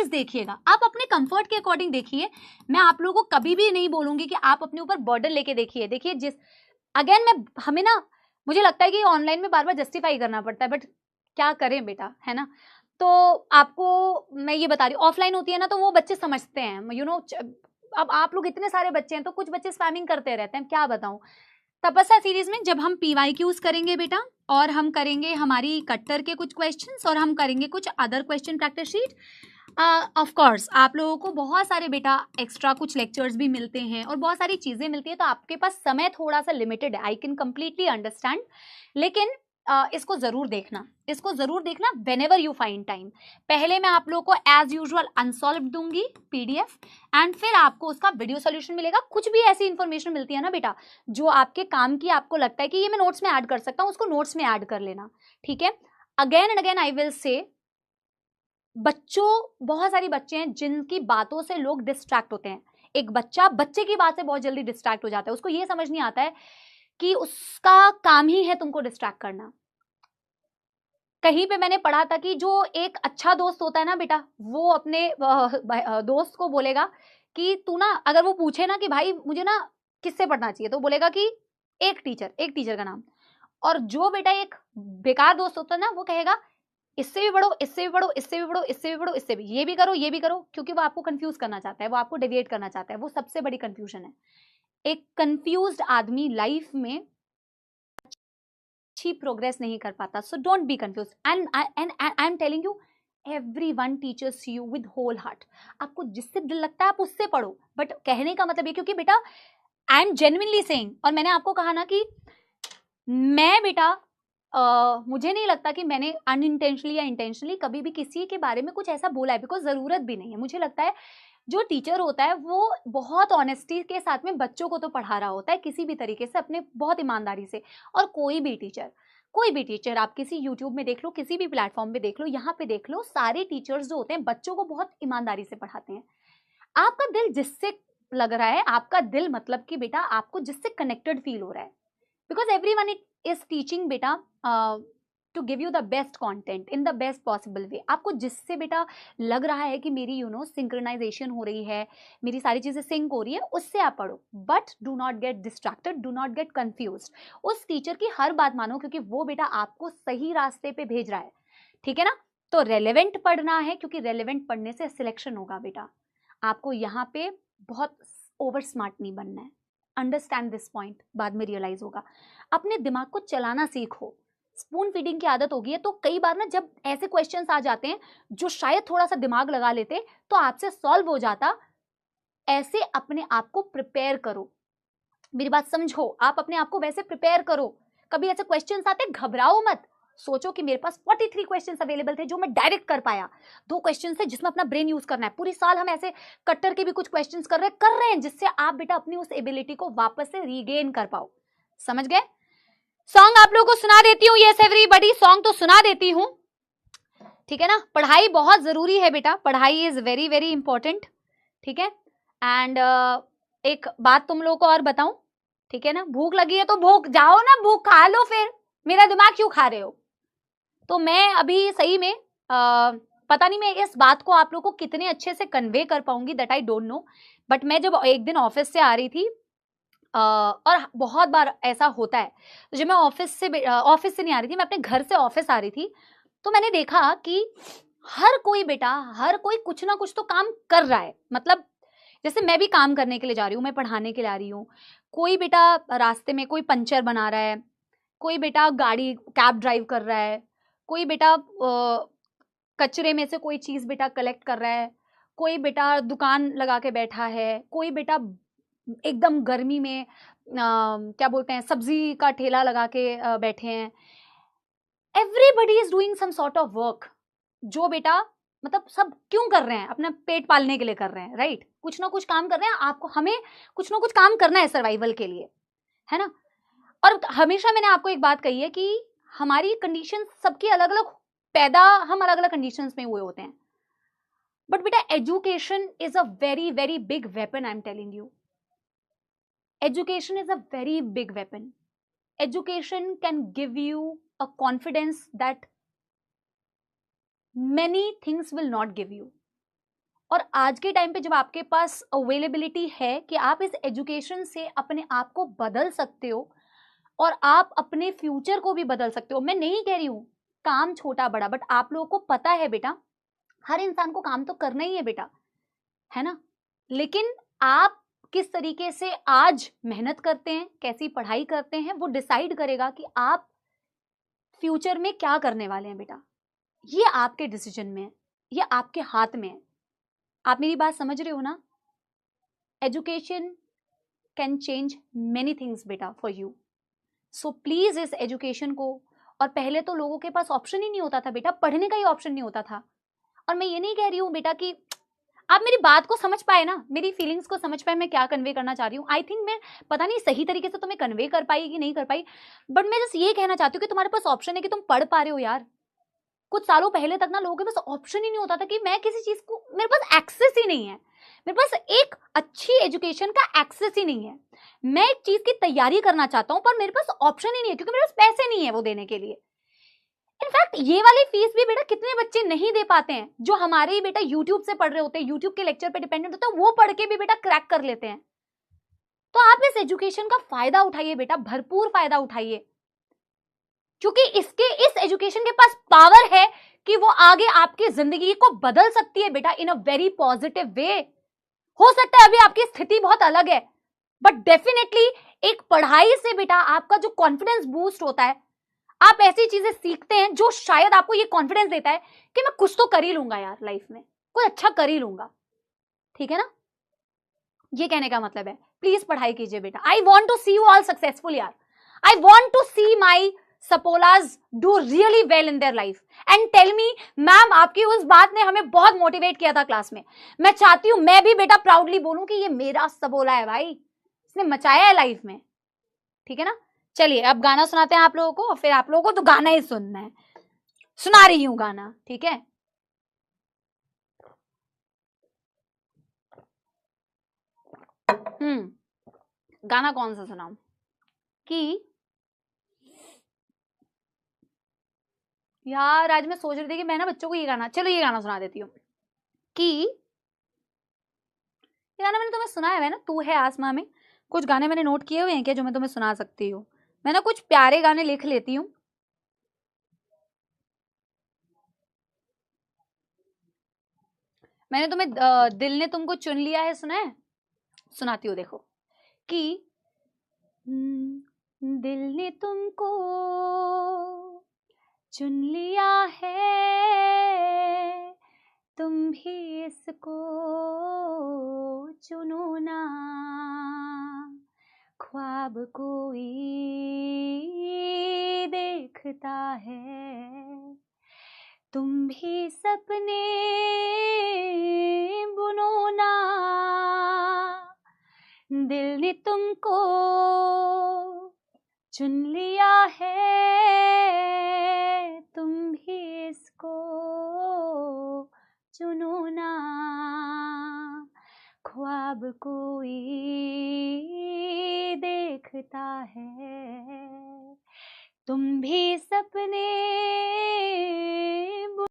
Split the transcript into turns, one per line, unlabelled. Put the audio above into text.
Please देखिएगा, आप अपने कंफर्ट के अकॉर्डिंग देखिए। मैं आप लोगों को कभी भी नहीं बोलूंगी कि आप अपने ऊपर बर्डन लेके देखिए। देखिए जिस अगेन मैं हमें ना मुझे लगता है कि ऑनलाइन में बार बार जस्टिफाई करना पड़ता है, बट क्या करें बेटा, है ना। तो आपको मैं ये बता रही हूँ, ऑफलाइन होती है ना तो वो बच्चे समझते हैं, यू नो। अब आप लोग इतने सारे बच्चे हैं तो कुछ बच्चे स्पैमिंग करते रहते हैं, क्या बताऊं। तपस्या सीरीज में जब हम PYQs करेंगे बेटा, और हम करेंगे हमारी कट्टर के कुछ क्वेश्चंस, और हम करेंगे कुछ other question practice sheet. Of course आप लोगों को बहुत सारे बेटा एक्स्ट्रा कुछ लेक्चर्स भी मिलते हैं और बहुत सारी चीजें मिलती है, तो आपके पास समय थोड़ा सा लिमिटेड है, आई कैन कंप्लीटली अंडरस्टैंड। लेकिन इसको जरूर देखना, इसको जरूर देखना व्हेनेवर यू फाइंड टाइम। पहले मैं आप लोगों को एज यूजुअल अनसॉल्व्ड दूंगी PDF, एंड फिर आपको उसका वीडियो सॉल्यूशन मिलेगा। कुछ भी ऐसी इंफॉर्मेशन मिलती है ना बेटा जो आपके काम की, आपको लगता है कि ये मैं नोट्स में ऐड कर सकता हूँ, उसको नोट्स में ऐड कर लेना, ठीक है। Again and again I will say, बच्चों, बहुत सारी बच्चे हैं जिनकी बातों से लोग डिस्ट्रैक्ट होते हैं। एक बच्चे की बात से बहुत जल्दी डिस्ट्रैक्ट हो जाता है, उसको ये समझ नहीं आता है कि उसका काम ही है तुमको डिस्ट्रैक्ट करना। कहीं पे मैंने पढ़ा था कि जो एक अच्छा दोस्त होता है ना बेटा, वो अपने दोस्त को बोलेगा कि तू ना, अगर वो पूछे ना कि भाई मुझे ना किससे पढ़ना चाहिए, तो बोलेगा कि एक टीचर का नाम। और जो बेटा एक बेकार दोस्त होता है ना, वो कहेगा इससे भी पढ़ो, इससे भी पढ़ो, इससे भी पढ़ो, इससे भी पढ़ो, इससे भी, ये भी करो, ये भी करो, क्योंकि वो आपको कंफ्यूज करना चाहता है, वो आपको डेविएट करना चाहता है। वो सबसे बड़ी कंफ्यूजन है। एक कंफ्यूज्ड आदमी लाइफ में अच्छी प्रोग्रेस नहीं कर पाता। So don't be confuse, and I am telling you, everyone teaches you with whole heart। आपको जिससे दिल लगता है आप उससे पढ़ो, बट कहने का मतलब ये, क्योंकि बेटा आई एम जेन्युइनली सेइंग, और मैंने आपको कहा ना कि मैं बेटा मुझे नहीं लगता कि मैंने अनइंटेंशनली या इंटेंशनली कभी भी किसी के बारे में कुछ ऐसा बोला है, बिकॉज जरूरत भी नहीं है। मुझे लगता है जो टीचर होता है वो बहुत ऑनेस्टी के साथ में बच्चों को तो पढ़ा रहा होता है किसी भी तरीके से, अपने बहुत ईमानदारी से। और कोई भी टीचर आप किसी यूट्यूब में देख लो, किसी भी प्लेटफॉर्म पे देख लो, यहाँ पे देख लो, सारे टीचर्स जो होते हैं बच्चों को बहुत ईमानदारी से पढ़ाते हैं। आपका दिल जिससे लग रहा है, आपका दिल मतलब कि बेटा आपको जिससे कनेक्टेड फील हो रहा है, because everyone is teaching बेटा to give you the best content in the best possible way। आपको जिससे बेटा लग रहा है कि मेरी सिंक्रोनाइजेशन हो रही है, मेरी सारी चीजें सिंक हो रही है, उससे आप पढ़ो, but do not get distracted, do not gate confused. उस टीचर की हर बात मानो, क्योंकि वो बेटा आपको सही रास्ते पे भेज रहा है, ठीक है ना। तो रेलेवेंट पढ़ना है, क्योंकि रेलेवेंट पढ़ने से सिलेक्शन होगा बेटा। आपको यहाँ पे बहुत ओवर स्मार्ट नहीं बनना है। अंडरस्टैंड दिस पॉइंट, बाद में रियलाइज होगा। अपने दिमाग को चलाना सीखो। स्पून फीडिंग की आदत होगी है, तो कई बार ना जब ऐसे क्वेश्चंस आ जाते हैं जो शायद थोड़ा सा दिमाग लगा लेते तो आपसे सॉल्व हो जाता, ऐसे अपने आप को प्रिपेयर करो। मेरी बात समझो, आप अपने आप को वैसे प्रिपेयर करो। कभी ऐसे क्वेश्चंस आते घबराओ मत, सोचो कि मेरे पास 43 क्वेश्चंस अवेलेबल थे जो मैं डायरेक्ट कर पाया। 2 क्वेश्चंस थे जिसमें अपना ब्रेन यूज करना है। पूरी साल हम ऐसे कट्टर के भी कुछ क्वेश्चंस कर रहे हैं जिससे आप बेटा अपनी उस एबिलिटी को वापस से रीगेन कर पाओ। समझ गए। सॉन्ग आप लोगों को सुना देती हूँ, यस एवरीबॉडी, सॉन्ग तो सुना देती हूँ, ठीक है ना। पढ़ाई बहुत जरूरी है बेटा, पढ़ाई इज वेरी वेरी इंपॉर्टेंट, ठीक है। एंड एक बात तुम लोगों को और बताऊं, ठीक है ना, भूख लगी है तो भूख जाओ ना, भूख खा लो, फिर मेरा दिमाग क्यों खा रहे हो। तो मैं अभी सही में पता नहीं मैं इस बात को आप लोगों को कितने अच्छे से कन्वे कर पाऊंगी, that I don't know. But मैं जब एक दिन ऑफिस से आ रही थी, और बहुत बार ऐसा होता है, तो जब मैं ऑफिस से नहीं आ रही थी, मैं अपने घर से ऑफिस आ रही थी, तो मैंने देखा कि हर कोई बेटा, हर कोई कुछ ना कुछ तो काम कर रहा है। मतलब जैसे मैं भी काम करने के लिए जा रही हूँ, मैं पढ़ाने के लिए आ रही हूँ, कोई बेटा रास्ते में कोई पंचर बना रहा है, कोई बेटा गाड़ी कैब ड्राइव कर रहा है, कोई बेटा कचरे में से कोई चीज बेटा कलेक्ट कर रहा है, कोई बेटा दुकान लगा के बैठा है, कोई बेटा एकदम गर्मी में क्या बोलते हैं, सब्जी का ठेला लगा के बैठे हैं। Everybody is doing some sort of work. जो बेटा मतलब सब क्यों कर रहे हैं, अपना पेट पालने के लिए कर रहे हैं, राइट। कुछ ना कुछ काम कर रहे हैं, आपको हमें कुछ ना कुछ काम करना है सर्वाइवल के लिए, है ना। और हमेशा मैंने आपको एक बात कही है कि हमारी कंडीशन सबकी अलग अलग, पैदा हम अलग अलग कंडीशंस में हुए होते हैं, बट बेटा education is a very very big weapon. I am telling you, education is a very big weapon. Education can give you a confidence that many things will not give you. और आज के time पे जब आपके पास availability है कि आप इस एजुकेशन से अपने आप को बदल सकते हो और आप अपने फ्यूचर को भी बदल सकते हो। मैं नहीं कह रही हूँ काम छोटा बड़ा, बट आप लोगों को पता है बेटा, हर इंसान को काम तो करना ही है बेटा, है ना। लेकिन आप किस तरीके से आज मेहनत करते हैं, कैसी पढ़ाई करते हैं, वो डिसाइड करेगा कि आप फ्यूचर में क्या करने वाले हैं बेटा। ये आपके डिसीजन में है, ये आपके हाथ में है। आप मेरी बात समझ रहे हो ना। Education can change many things बेटा फॉर यू। सो प्लीज इस एजुकेशन को, और पहले तो लोगों के पास ऑप्शन ही नहीं होता था बेटा, पढ़ने का ही ऑप्शन नहीं होता था। और मैं ये नहीं कह रही हूँ बेटा कि आप मेरी बात को समझ पाए ना, मेरी फीलिंग्स को समझ पाए मैं क्या कन्वे करना चाह रही हूँ। आई थिंक मैं पता नहीं सही तरीके से तुम्हें कन्वे कर पाई कि नहीं कर पाई, बट मैं जस्ट ये कहना चाहती हूँ कि तुम्हारे पास ऑप्शन है कि तुम पढ़ पा रहे हो यार। कुछ सालों पहले तक ना लोगों के पास ऑप्शन ही नहीं होता था कि मैं किसी चीज को, मेरे पास एक्सेस ही नहीं है, मेरे पास एक अच्छी एजुकेशन का एक्सेस ही नहीं है। मैं एक चीज की तैयारी करना चाहता हूं पर मेरे पास ऑप्शन ही नहीं है क्योंकि मेरे पास पैसे नहीं है वो देने के लिए। इनफैक्ट ये वाली फीस भी बेटा कितने बच्चे नहीं दे पाते हैं, जो हमारे ही बेटा यूट्यूब से पढ़ रहे होते हैं, यूट्यूब के लेक्चर पे डिपेंडेंट होते हैं, वो पढ़ के भी बेटा क्रैक कर लेते हैं। तो आप इस एजुकेशन का फायदा उठाइए बेटा, भरपूर फायदा उठाइए, क्योंकि इस एजुकेशन के पास पावर है कि वो आगे आपकी जिंदगी को बदल सकती है बेटा, इन अ वेरी पॉजिटिव वे। हो सकता है अभी आपकी स्थिति बहुत अलग है, बट डेफिनेटली एक पढ़ाई से बेटा आपका जो कॉन्फिडेंस बूस्ट होता है, आप ऐसी चीजें सीखते हैं जो शायद आपको ये कॉन्फिडेंस देता है कि मैं कुछ तो कर ही लूंगा यार लाइफ में, कुछ अच्छा कर ही लूंगा। ठीक है ना। ये कहने का मतलब है प्लीज पढ़ाई कीजिए बेटा। I want to see you all successful यार। I want to see my सपोलाज do really well in their life and tell me ma'am आपकी उस बात ने हमें बहुत मोटिवेट किया था क्लास में। मैं चाहती हूं मैं भी बेटा प्राउडली बोलूं कि ये मेरा सबोला है भाई, इसने मचाया है लाइफ में। ठीक है ना। चलिए अब गाना सुनाते हैं आप लोगों को, और फिर आप लोगों को तो गाना ही सुनना है, सुना रही हूं गाना। ठीक है। गाना कौन सा सुनाऊं कि यार आज मैं सोच रही थी कि मैं ना बच्चों को ये गाना, चलो ये गाना सुना देती हूँ कि ये गाना मैंने तुम्हें सुनाया है ना, तू है आसमां में। कुछ गाने मैंने नोट किए हुए हैं क्या जो मैं तुम्हें सुना सकती हूँ। मैं ना कुछ प्यारे गाने लिख लेती हूँ। मैंने तुम्हें दिल ने तुमको चुन लिया है सुना है, सुनाती हूँ देखो कि दिल ने तुमको चुन लिया है, तुम भी इसको चुनो ना। ख्वाब कोई देखता है, तुम भी सपने बुनो ना। दिल ने तुमको चुन लिया है, तुम भी इसको चुनो ना। ख्वाब कोई देखता है, तुम भी सपने